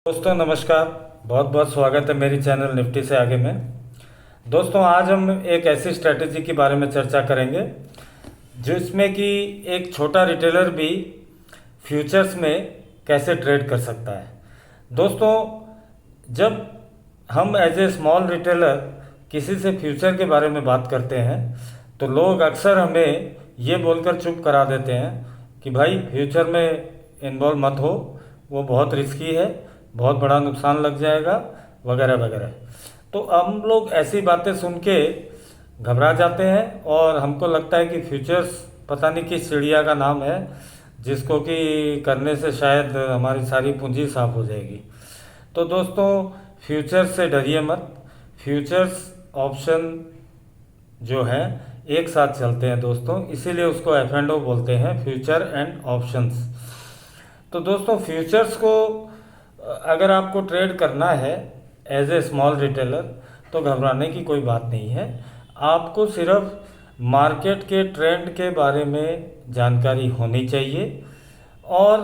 दोस्तों नमस्कार। बहुत बहुत स्वागत है मेरी चैनल निफ्टी से आगे में। दोस्तों आज हम एक ऐसी स्ट्रेटेजी के बारे में चर्चा करेंगे जिसमें कि एक छोटा रिटेलर भी फ्यूचर्स में कैसे ट्रेड कर सकता है। दोस्तों जब हम एज ए स्मॉल रिटेलर किसी से फ्यूचर के बारे में बात करते हैं तो लोग अक्सर हमें ये बोलकर चुप करा देते हैं कि भाई फ्यूचर में इन्वॉल्व मत हो, वो बहुत रिस्की है, बहुत बड़ा नुकसान लग जाएगा वगैरह वगैरह। तो हम लोग ऐसी बातें सुन के घबरा जाते हैं और हमको लगता है कि फ्यूचर्स पता नहीं किस चिड़िया का नाम है जिसको कि करने से शायद हमारी सारी पूंजी साफ हो जाएगी। तो दोस्तों फ्यूचर्स से डरिए मत। फ्यूचर्स ऑप्शन जो है एक साथ चलते हैं दोस्तों, इसीलिए उसको F&O बोलते हैं, फ्यूचर एंड ऑप्शंस। तो दोस्तों फ्यूचर्स को अगर आपको ट्रेड करना है एज ए स्मॉल रिटेलर तो घबराने की कोई बात नहीं है। आपको सिर्फ मार्केट के ट्रेंड के बारे में जानकारी होनी चाहिए और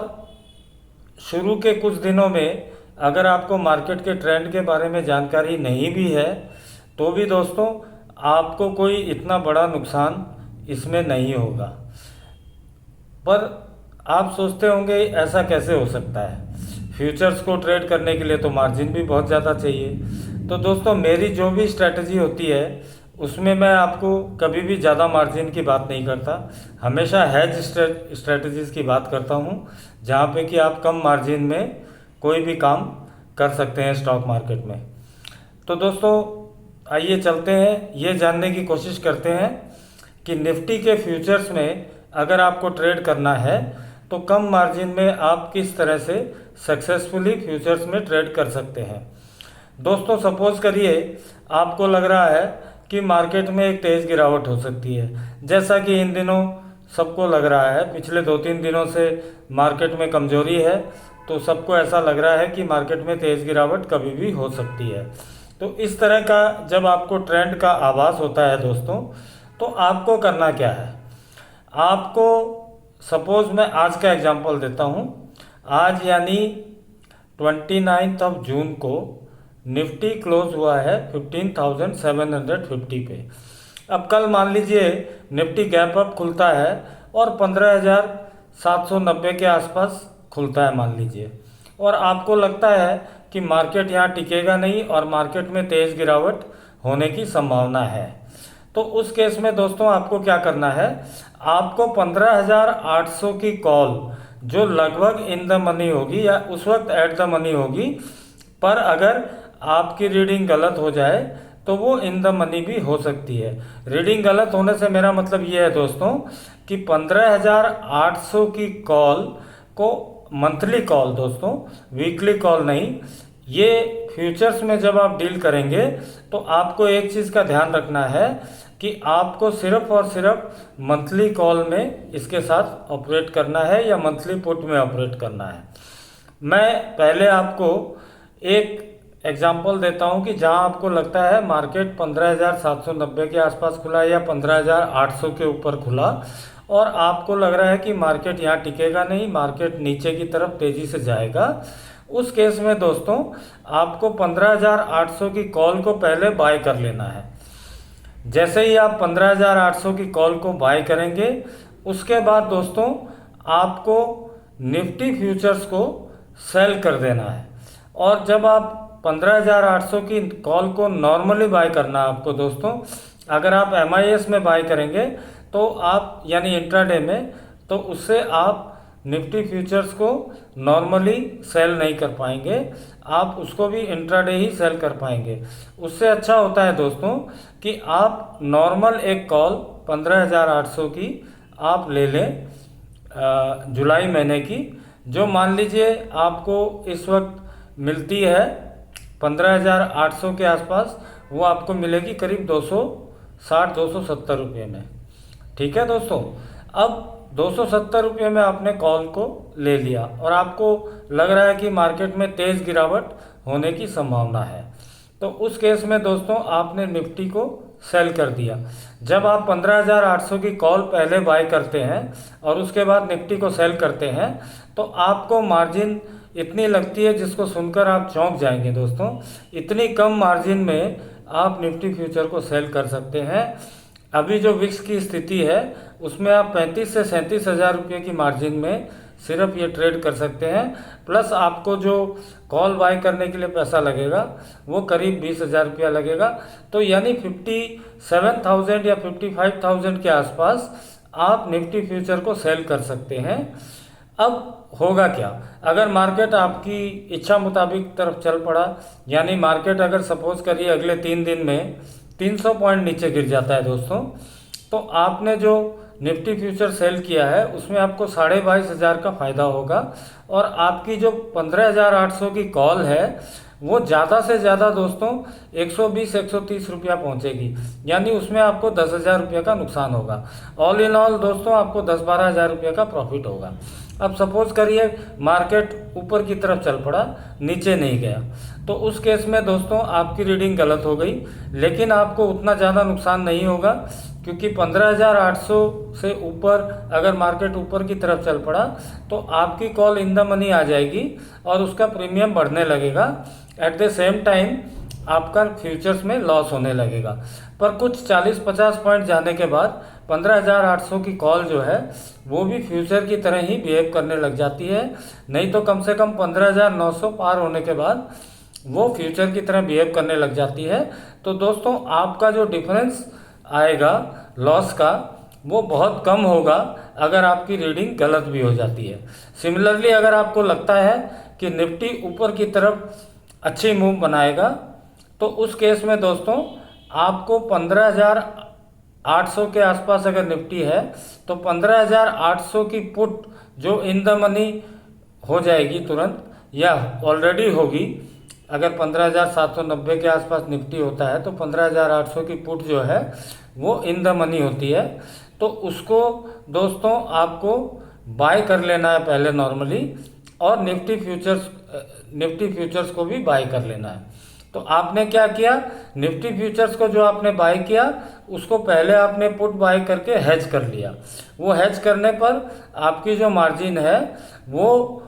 शुरू के कुछ दिनों में अगर आपको मार्केट के ट्रेंड के बारे में जानकारी नहीं भी है तो भी दोस्तों आपको कोई इतना बड़ा नुकसान इसमें नहीं होगा। पर आप सोचते होंगे ऐसा कैसे हो सकता है, फ्यूचर्स को ट्रेड करने के लिए तो मार्जिन भी बहुत ज़्यादा चाहिए। तो दोस्तों मेरी जो भी स्ट्रैटेजी होती है उसमें मैं आपको कभी भी ज़्यादा मार्जिन की बात नहीं करता, हमेशा हेज स्ट्रैटेजीज़ की बात करता हूँ जहाँ पे कि आप कम मार्जिन में कोई भी काम कर सकते हैं स्टॉक मार्केट में। तो दोस्तों आइए चलते हैं, ये जानने की कोशिश करते हैं कि निफ्टी के फ्यूचर्स में अगर आपको ट्रेड करना है तो कम मार्जिन में आप किस तरह से सक्सेसफुली फ्यूचर्स में ट्रेड कर सकते हैं। दोस्तों सपोज करिए आपको लग रहा है कि मार्केट में एक तेज़ गिरावट हो सकती है, जैसा कि इन दिनों सबको लग रहा है। पिछले 2-3 दिनों से मार्केट में कमजोरी है तो सबको ऐसा लग रहा है कि मार्केट में तेज़ गिरावट कभी भी हो सकती है। तो इस तरह का जब आपको ट्रेंड का आभास होता है दोस्तों तो आपको करना क्या है। आपको सपोज मैं आज का एग्जांपल देता हूँ। आज यानी 29 जून को निफ्टी क्लोज हुआ है 15,750 पे। अब कल मान लीजिए निफ्टी गैप अप खुलता है और 15,790 के आसपास खुलता है मान लीजिए, और आपको लगता है कि मार्केट यहाँ टिकेगा नहीं और मार्केट में तेज़ गिरावट होने की संभावना है। तो उस केस में दोस्तों आपको क्या करना है, आपको 15,800 की कॉल जो लगभग इन द मनी होगी या उस वक्त एट द मनी होगी, पर अगर आपकी रीडिंग गलत हो जाए तो वो इन द मनी भी हो सकती है। रीडिंग गलत होने से मेरा मतलब ये है दोस्तों कि 15,800 की कॉल को, मंथली कॉल दोस्तों, वीकली कॉल नहीं, ये फ्यूचर्स में जब आप डील करेंगे तो आपको एक चीज़ का ध्यान रखना है कि आपको सिर्फ और सिर्फ मंथली कॉल में इसके साथ ऑपरेट करना है या मंथली पुट में ऑपरेट करना है। मैं पहले आपको एक एग्जांपल देता हूं कि जहां आपको लगता है मार्केट 15,790 के आसपास खुला या 15,800 के ऊपर खुला और आपको लग रहा है कि मार्केट यहाँ टिकेगा नहीं, मार्केट नीचे की तरफ तेज़ी से जाएगा। उस केस में दोस्तों आपको 15,800 की कॉल को पहले बाय कर लेना है। जैसे ही आप 15,800 की कॉल को बाय करेंगे उसके बाद दोस्तों आपको निफ्टी फ्यूचर्स को सेल कर देना है। और जब आप 15,800 की कॉल को नॉर्मली बाय करना है आपको दोस्तों, अगर आप MIS में बाय करेंगे तो आप यानी इंट्राडे में, तो उससे आप निफ्टी फ्यूचर्स को नॉर्मली सेल नहीं कर पाएंगे, आप उसको भी इंट्राडे ही सेल कर पाएंगे। उससे अच्छा होता है दोस्तों कि आप नॉर्मल एक कॉल 15,800 की आप ले लें जुलाई महीने की, जो मान लीजिए आपको इस वक्त मिलती है 15,800 के आसपास, वो आपको मिलेगी करीब 260-270 रुपये में। ठीक है दोस्तों, अब 270 रुपये में आपने कॉल को ले लिया और आपको लग रहा है कि मार्केट में तेज़ गिरावट होने की संभावना है, तो उस केस में दोस्तों आपने निफ्टी को सेल कर दिया। जब आप 15,800 की कॉल पहले बाय करते हैं और उसके बाद निफ्टी को सेल करते हैं तो आपको मार्जिन इतनी लगती है जिसको सुनकर आप चौंक जाएंगे दोस्तों। इतनी कम मार्जिन में आप निफ्टी फ्यूचर को सेल कर सकते हैं। अभी जो विक्स की स्थिति है उसमें आप 35 से 37 हज़ार रुपये की मार्जिन में सिर्फ ये ट्रेड कर सकते हैं। प्लस आपको जो कॉल बाय करने के लिए पैसा लगेगा वो करीब 20 हज़ार रुपया लगेगा। तो यानी 57,000 या 55,000 के आसपास आप निफ्टी फ्यूचर को सेल कर सकते हैं। अब होगा क्या अगर मार्केट आपकी इच्छा मुताबिक तरफ चल पड़ा, यानी मार्केट अगर सपोज करिए अगले 3 दिन में 300 पॉइंट नीचे गिर जाता है दोस्तों, तो आपने जो निफ्टी फ्यूचर सेल किया है उसमें आपको 22,500 का फ़ायदा होगा और आपकी जो 15,800 की कॉल है वो ज़्यादा से ज़्यादा दोस्तों 120-130 रुपया पहुँचेगी, यानी उसमें आपको 10,000 रुपये का नुकसान होगा। ऑल इन ऑल दोस्तों आपको 10-12 हज़ार रुपये का प्रॉफिट होगा। अब सपोज करिए मार्केट ऊपर की तरफ चल पड़ा, नीचे नहीं गया, तो उस केस में दोस्तों आपकी रीडिंग गलत हो गई, लेकिन आपको उतना ज़्यादा नुकसान नहीं होगा क्योंकि 15,800 से ऊपर अगर मार्केट ऊपर की तरफ चल पड़ा तो आपकी कॉल इन द मनी आ जाएगी और उसका प्रीमियम बढ़ने लगेगा। एट द सेम टाइम आपका फ्यूचर्स में लॉस होने लगेगा। पर कुछ 40-50 पॉइंट जाने के बाद 15,800 की कॉल जो है वो भी फ्यूचर की तरह ही बिहेव करने लग जाती है, नहीं तो कम से कम 15,900 पार होने के बाद वो फ्यूचर की तरह बिहेव करने लग जाती है। तो दोस्तों आपका जो डिफरेंस आएगा लॉस का वो बहुत कम होगा अगर आपकी रीडिंग गलत भी हो जाती है। सिमिलरली अगर आपको लगता है कि निफ्टी ऊपर की तरफ अच्छी मूव बनाएगा तो उस केस में दोस्तों आपको 15,800 के आसपास अगर निफ्टी है तो 15,800 की पुट जो इन द मनी हो जाएगी तुरंत या ऑलरेडी होगी। अगर 15,790 के आसपास निफ्टी होता है तो 15,800 की पुट जो है वो इन द मनी होती है, तो उसको दोस्तों आपको बाय कर लेना है पहले नॉर्मली, और निफ्टी फ्यूचर्स को भी बाय कर लेना है। तो आपने क्या किया, निफ्टी फ्यूचर्स को जो आपने बाय किया उसको पहले आपने पुट बाय करके हेज कर लिया। वो हेज करने पर आपकी जो मार्जिन है वो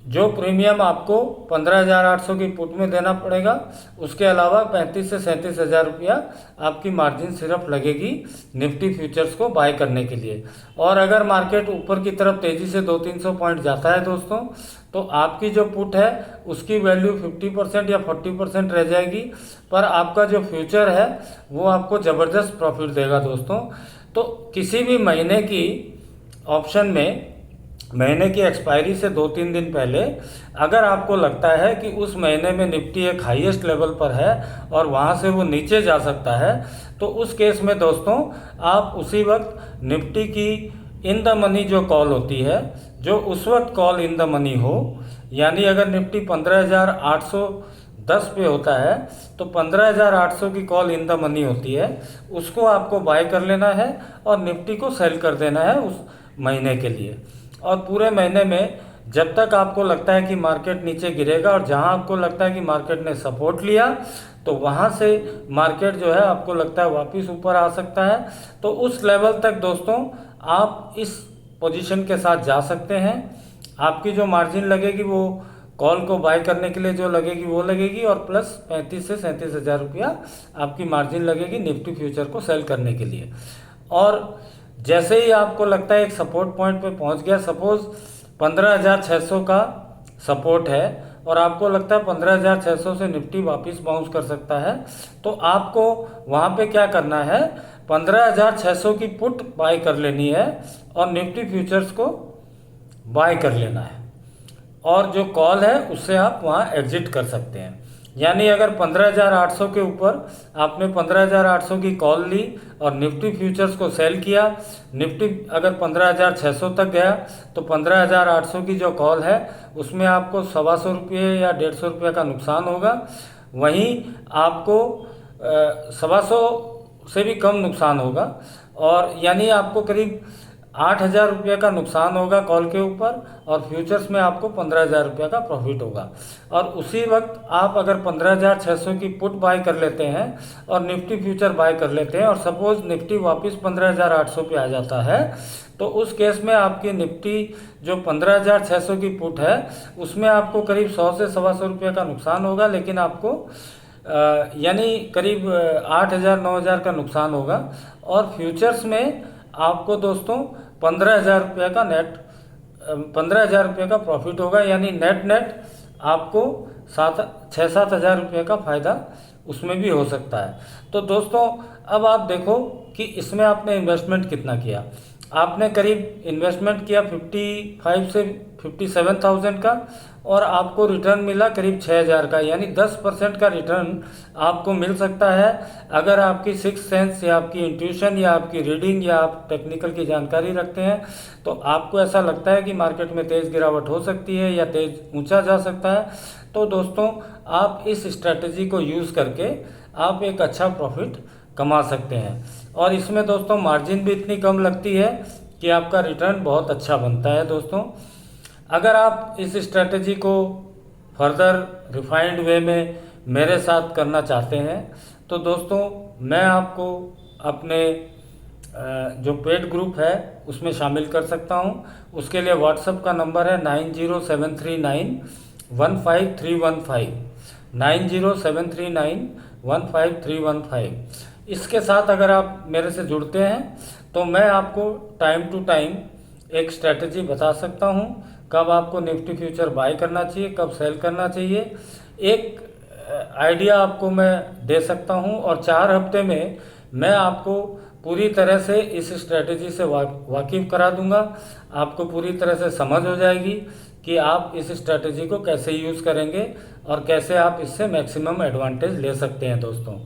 जो प्रीमियम आपको 15,800 की पुट में देना पड़ेगा, उसके अलावा 35 से 37 हज़ार रुपया आपकी मार्जिन सिर्फ लगेगी निफ्टी फ्यूचर्स को बाय करने के लिए। और अगर मार्केट ऊपर की तरफ तेज़ी से 200-300 पॉइंट जाता है दोस्तों तो आपकी जो पुट है उसकी वैल्यू 50% या 40% रह जाएगी, पर आपका जो फ्यूचर है वो आपको ज़बरदस्त प्रॉफिट देगा दोस्तों। तो किसी भी महीने की ऑप्शन में महीने की एक्सपायरी से 2-3 दिन पहले अगर आपको लगता है कि उस महीने में निफ्टी एक हाईएस्ट लेवल पर है और वहाँ से वो नीचे जा सकता है, तो उस केस में दोस्तों आप उसी वक्त निफ्टी की इन द मनी जो कॉल होती है, जो उस वक्त कॉल इन द मनी हो, यानी अगर निफ्टी 15,810 पे होता है तो 15,800 की कॉल इन द मनी होती है, उसको आपको बाय कर लेना है और निफ्टी को सेल कर देना है उस महीने के लिए। और पूरे महीने में जब तक आपको लगता है कि मार्केट नीचे गिरेगा और जहां आपको लगता है कि मार्केट ने सपोर्ट लिया तो वहां से मार्केट जो है आपको लगता है वापस ऊपर आ सकता है, तो उस लेवल तक दोस्तों आप इस पोजीशन के साथ जा सकते हैं। आपकी जो मार्जिन लगेगी वो कॉल को बाय करने के लिए जो लगेगी वो लगेगी, और प्लस 35 से 37 हज़ार रुपया आपकी मार्जिन लगेगी निफ्टी फ्यूचर को सेल करने के लिए। और जैसे ही आपको लगता है एक सपोर्ट पॉइंट पे पहुंच गया, सपोज 15,600 का सपोर्ट है और आपको लगता है 15,600 से निफ्टी वापस बाउंस कर सकता है, तो आपको वहां पे क्या करना है, 15,600 की पुट बाय कर लेनी है और निफ्टी फ्यूचर्स को बाय कर लेना है, और जो कॉल है उससे आप वहां एग्जिट कर सकते हैं। यानी अगर 15,800 के ऊपर आपने 15,800 की कॉल ली और निफ्टी फ्यूचर्स को सेल किया, निफ्टी अगर 15,600 तक गया तो 15,800 की जो कॉल है उसमें आपको 125 रुपये या 150 रुपये का नुकसान होगा। वहीं आपको 125 से भी कम नुकसान होगा, और यानी आपको करीब 8,000 रुपये का नुकसान होगा कॉल के ऊपर, और फ्यूचर्स में आपको 15,000 रुपये का प्रॉफिट होगा। और उसी वक्त आप अगर 15,600 की पुट बाय कर लेते हैं और निफ्टी फ्यूचर बाय कर लेते हैं, और सपोज निफ्टी वापस 15,800 पे आ जाता है, तो उस केस में आपकी निफ्टी जो 15,600 की पुट है उसमें आपको करीब 100 से 125 रुपये का नुकसान होगा, लेकिन आपको यानी करीब 8,000 9,000 का नुकसान होगा। और फ्यूचर्स में आपको दोस्तों 15,000 रुपये का 15,000 रुपये का प्रॉफिट होगा, यानी नेट आपको 6-7 हज़ार रुपये का फ़ायदा उसमें भी हो सकता है। तो दोस्तों अब आप देखो कि इसमें आपने इन्वेस्टमेंट कितना किया। आपने करीब इन्वेस्टमेंट किया 55 से 57,000 का, और आपको रिटर्न मिला करीब 6,000 का, यानी 10% का रिटर्न आपको मिल सकता है अगर आपकी सिक्स सेंस या आपकी इंट्यूशन या आपकी रीडिंग या आप टेक्निकल की जानकारी रखते हैं। तो आपको ऐसा लगता है कि मार्केट में तेज़ गिरावट हो सकती है या तेज़ ऊंचा जा सकता है, तो दोस्तों आप इस स्ट्रैटेजी को यूज़ करके आप एक अच्छा प्रॉफिट कमा सकते हैं। और इसमें दोस्तों मार्जिन भी इतनी कम लगती है कि आपका रिटर्न बहुत अच्छा बनता है। दोस्तों अगर आप इस स्ट्रैटेजी को फर्दर रिफाइंड वे में मेरे साथ करना चाहते हैं, तो दोस्तों मैं आपको अपने जो पेड ग्रुप है उसमें शामिल कर सकता हूं। उसके लिए व्हाट्सएप का नंबर है 9073915315, 9073915315। इसके साथ अगर आप मेरे से जुड़ते हैं तो मैं आपको टाइम टू टाइम एक स्ट्रैटेजी बता सकता हूं, कब आपको निफ्टी फ्यूचर बाय करना चाहिए, कब सेल करना चाहिए, एक आइडिया आपको मैं दे सकता हूं। और 4 हफ्ते में मैं आपको पूरी तरह से इस स्ट्रैटेजी से वाकिफ करा दूंगा। आपको पूरी तरह से समझ हो जाएगी कि आप इस स्ट्रैटेजी को कैसे यूज़ करेंगे और कैसे आप इससे मैक्सिमम एडवांटेज ले सकते हैं। दोस्तों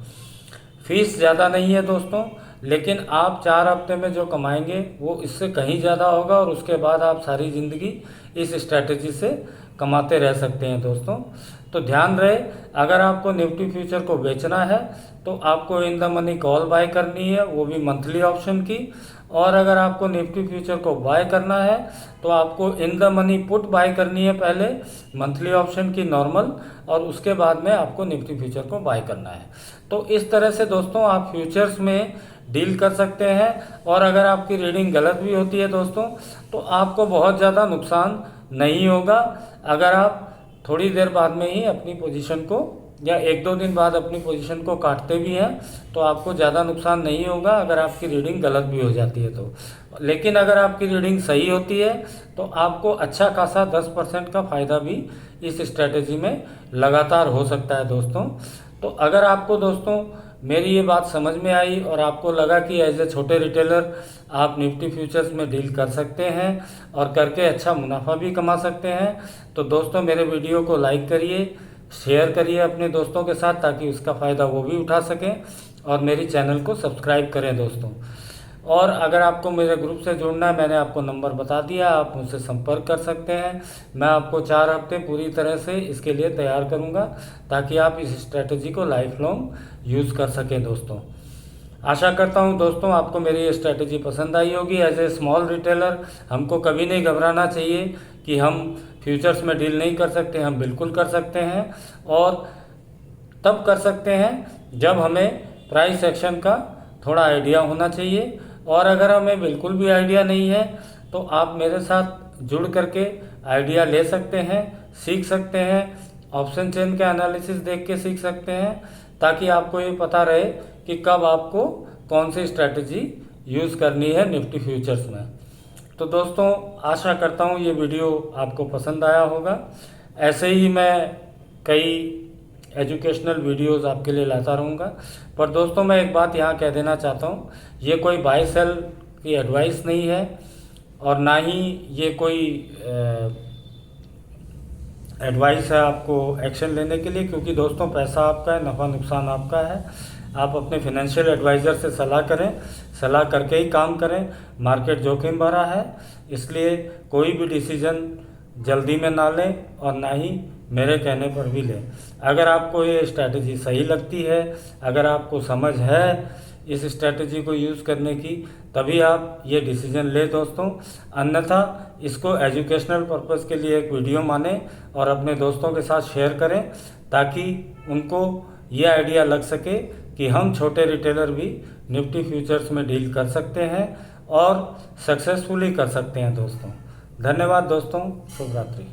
फीस ज़्यादा नहीं है दोस्तों, लेकिन आप 4 हफ्ते में जो कमाएंगे वो इससे कहीं ज़्यादा होगा, और उसके बाद आप सारी ज़िंदगी इस स्ट्रैटेजी से कमाते रह सकते हैं। दोस्तों तो ध्यान रहे, अगर आपको निफ्टी फ्यूचर को बेचना है तो आपको in the money call buy करनी है, वो भी मंथली ऑप्शन की। और अगर आपको निफ्टी फ्यूचर को बाय करना है तो आपको in the money put buy करनी है, पहले मंथली ऑप्शन की नॉर्मल, और उसके बाद में आपको निफ्टी फ्यूचर को बाय करना है। तो इस तरह से दोस्तों आप फ्यूचर्स में डील कर सकते हैं। और अगर आपकी रीडिंग गलत भी होती है दोस्तों, तो आपको बहुत ज़्यादा नुकसान नहीं होगा। अगर आप थोड़ी देर बाद में ही अपनी पोजीशन को या 1-2 दिन बाद अपनी पोजीशन को काटते भी हैं तो आपको ज़्यादा नुकसान नहीं होगा, अगर आपकी रीडिंग गलत भी हो जाती है तो। लेकिन अगर आपकी रीडिंग सही होती है तो आपको अच्छा खासा 10% का फ़ायदा भी इस स्ट्रैटेजी में लगातार हो सकता है। दोस्तों तो अगर आपको दोस्तों मेरी ये बात समझ में आई और आपको लगा कि एज ए छोटे रिटेलर आप निफ्टी फ्यूचर्स में डील कर सकते हैं और करके अच्छा मुनाफा भी कमा सकते हैं, तो दोस्तों मेरे वीडियो को लाइक करिए, शेयर करिए अपने दोस्तों के साथ, ताकि उसका फ़ायदा वो भी उठा सकें, और मेरी चैनल को सब्सक्राइब करें दोस्तों। और अगर आपको मेरे ग्रुप से जुड़ना है, मैंने आपको नंबर बता दिया, आप मुझसे संपर्क कर सकते हैं। मैं आपको 4 हफ्ते पूरी तरह से इसके लिए तैयार करूंगा, ताकि आप इस स्ट्रैटेजी को लाइफ लॉन्ग यूज़ कर सकें। दोस्तों आशा करता हूं दोस्तों आपको मेरी ये स्ट्रैटेजी पसंद आई होगी। एज ए स्मॉल रिटेलर हमको कभी नहीं घबराना चाहिए कि हम फ्यूचर्स में डील नहीं कर सकते, हम बिल्कुल कर सकते हैं, और तब कर सकते हैं जब हमें प्राइस एक्शन का थोड़ा आइडिया होना चाहिए। और अगर हमें बिल्कुल भी आइडिया नहीं है तो आप मेरे साथ जुड़ करके आइडिया ले सकते हैं, सीख सकते हैं, ऑप्शन चेन के एनालिसिस देख के सीख सकते हैं, ताकि आपको ये पता रहे कि कब आपको कौन सी स्ट्रैटेजी यूज़ करनी है निफ्टी फ्यूचर्स में। तो दोस्तों आशा करता हूँ ये वीडियो आपको पसंद आया होगा। ऐसे ही मैं कई एजुकेशनल वीडियोस आपके लिए लाता रहूँगा। पर दोस्तों मैं एक बात यहाँ कह देना चाहता हूँ, ये कोई बाय सेल की एडवाइस नहीं है, और ना ही ये कोई एडवाइस है आपको एक्शन लेने के लिए, क्योंकि दोस्तों पैसा आपका है, नफ़ा नुकसान आपका है। आप अपने फिनेंशियल एडवाइज़र से सलाह करें, सलाह करके ही काम करें। मार्केट जोखिम भरा है, इसलिए कोई भी डिसीजन जल्दी में ना लें और ना ही मेरे कहने पर भी लें। अगर आपको ये स्ट्रैटेजी सही लगती है, अगर आपको समझ है इस स्ट्रैटेजी को यूज़ करने की, तभी आप ये डिसीजन ले दोस्तों। अन्यथा इसको एजुकेशनल पर्पस के लिए एक वीडियो माने और अपने दोस्तों के साथ शेयर करें, ताकि उनको ये आइडिया लग सके कि हम छोटे रिटेलर भी निफ्टी फ्यूचर्स में डील कर सकते हैं और सक्सेसफुली कर सकते हैं दोस्तों। धन्यवाद दोस्तों, शुभ रात्रि।